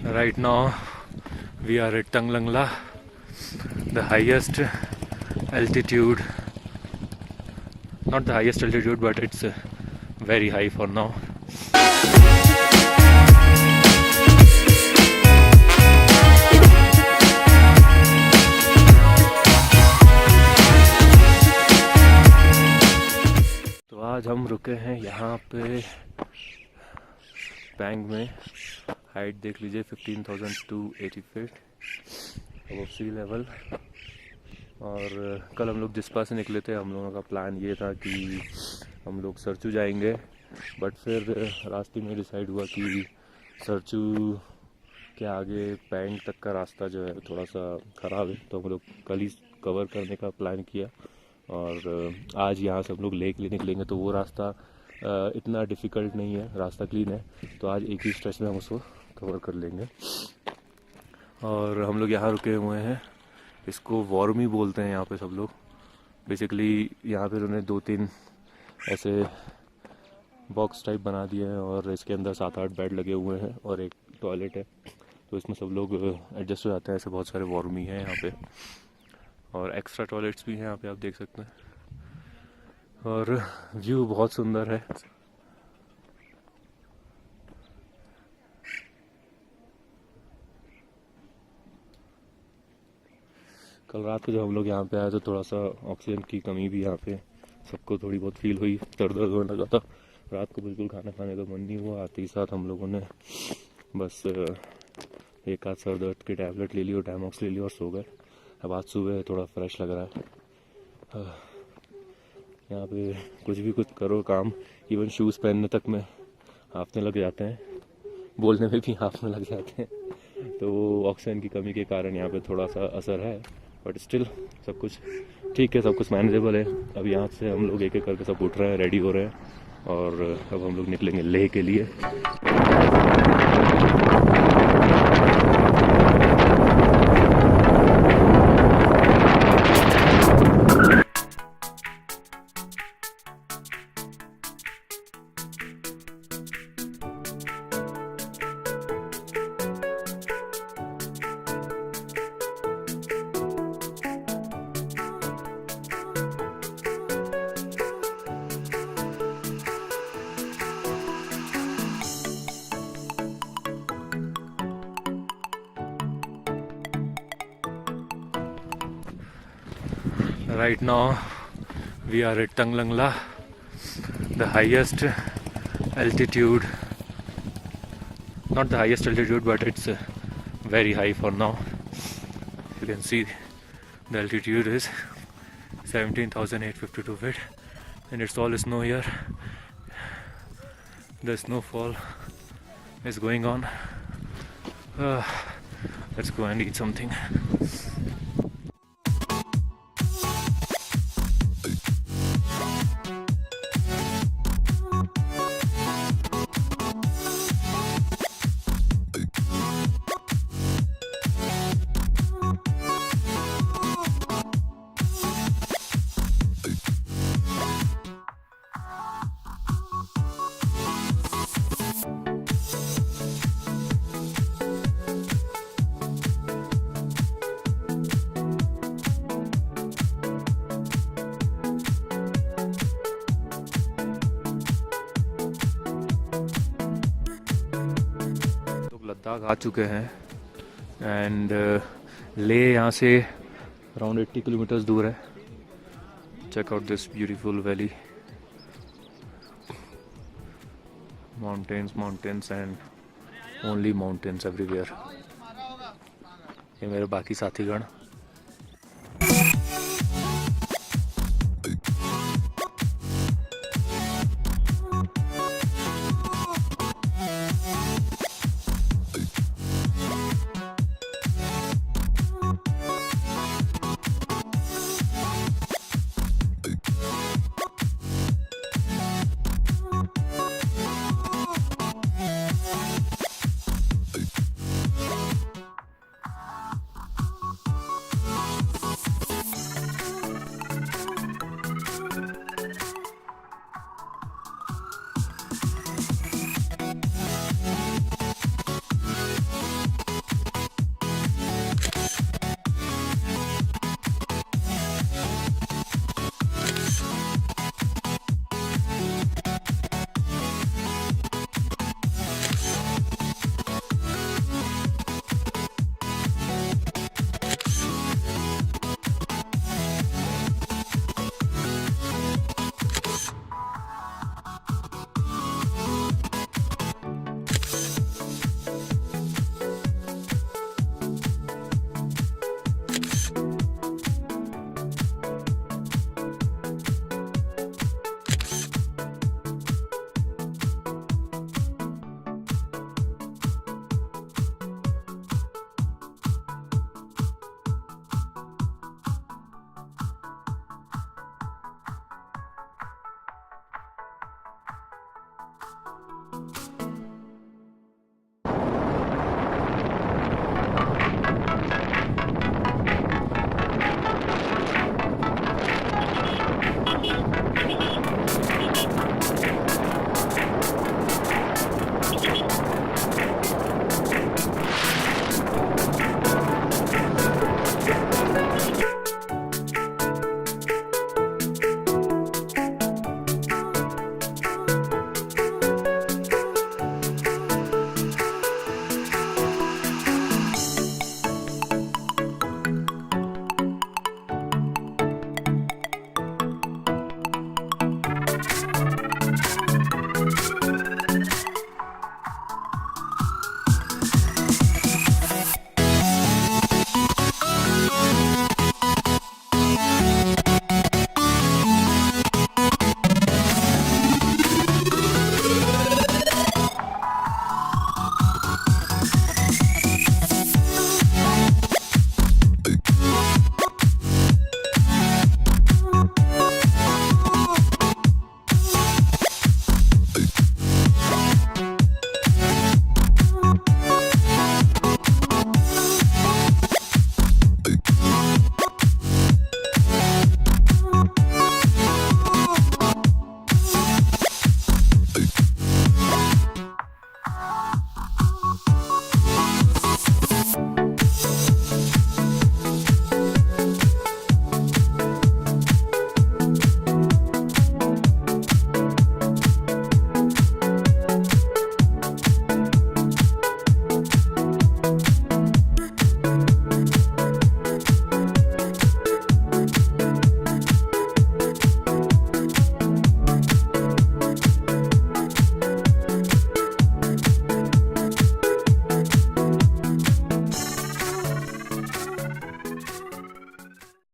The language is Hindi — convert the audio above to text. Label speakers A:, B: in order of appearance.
A: Right now we are at Tanglangla, the highest altitude, not the highest altitude but it's very high for now. तो आज हम रुके हैं यहाँ पे बैंक में। हाइट देख लीजिए 15,280 फीट अबव सी लेवल। और कल हम लोग जिस्पा से निकले थे। हम लोगों का प्लान ये था कि हम लोग सरचू जाएंगे, बट फिर रास्ते में डिसाइड हुआ कि सरचू के आगे पैंग तक का रास्ता जो है थोड़ा सा ख़राब है, तो हम लोग कल ही कवर करने का प्लान किया। और आज यहाँ से हम लोग लेक लिए निकलेंगे, तो वो रास्ता इतना डिफ़िकल्ट नहीं है, रास्ता क्लीन है, तो आज एक ही स्ट्रेच में हम उसको कवर कर लेंगे। और हम लोग यहाँ रुके हुए हैं, इसको वॉर्मी बोलते हैं यहाँ पे सब लोग। बेसिकली यहाँ पे उन्होंने 2-3 ऐसे बॉक्स टाइप बना दिए हैं और इसके अंदर 7-8 बेड लगे हुए हैं और एक टॉयलेट है, तो इसमें सब लोग एडजस्ट हो जाते हैं। ऐसे बहुत सारे वॉर्मी हैं यहाँ पे और एक्स्ट्रा टॉयलेट्स भी हैं यहाँ पे, आप देख सकते हैं। और व्यू बहुत सुंदर है। कल रात को जब हम लोग यहाँ पे आए तो थोड़ा सा ऑक्सीजन की कमी भी यहाँ पे सबको थोड़ी बहुत फील हुई, सर दर्द होने लगा था। रात को बिल्कुल खाना खाने का मन नहीं हुआ। आते ही साथ हम लोगों ने बस एक आध सर दर्द की टैबलेट ले ली और टाइमॉक्स ले ली और सो गए। अब आज सुबह थोड़ा फ्रेश लग रहा है। यहाँ पे कुछ भी कुछ करो काम, इवन शूज़ पहनने तक में हाफने लग जाते हैं, बोलने में भी हाफने लग जाते हैं। तो वो ऑक्सीजन की कमी के कारण यहाँ पे थोड़ा सा असर है, बट स्टिल सब कुछ ठीक है, सब कुछ मैनेजेबल है। अब यहाँ से हम लोग एक एक करके सब उठ रहे हैं, रेडी हो रहे हैं और अब हम लोग निकलेंगे लेह के लिए। Right now we are at Tanglangla, the highest altitude, not the highest altitude but it's very high for now. You can see the altitude is 17,852 feet and it's all snow here. The snowfall is going on. Let's go and eat something. Ladakh आ चुके हैं एंड लेह यहाँ से अराउंड 80 किलोमीटर्स दूर है। Check out this beautiful valley, mountains and only mountains everywhere. ये मेरे बाकी साथीगण